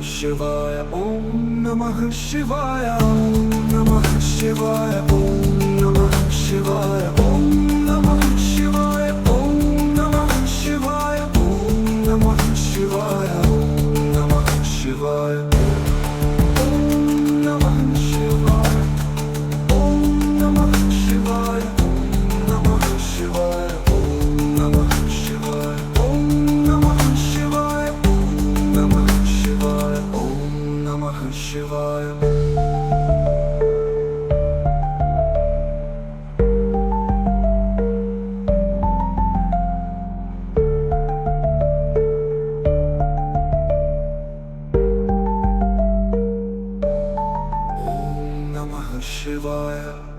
शिवाय ओम नमः शिवाय ओम नमः शिवाय ओम नमः शिवाय ओम नमः शिवाय ओम नमः शिवाय ओम नमः शिवाय ओम नमः शिवाय ओम नमः शिवाय ओम नमः शिवाय ओम नमः शिवाय ओम नमः शिवाय ओम नमः शिवाय ओम नमः शिवाय ओम नमः शिवाय Namaha Shivaya.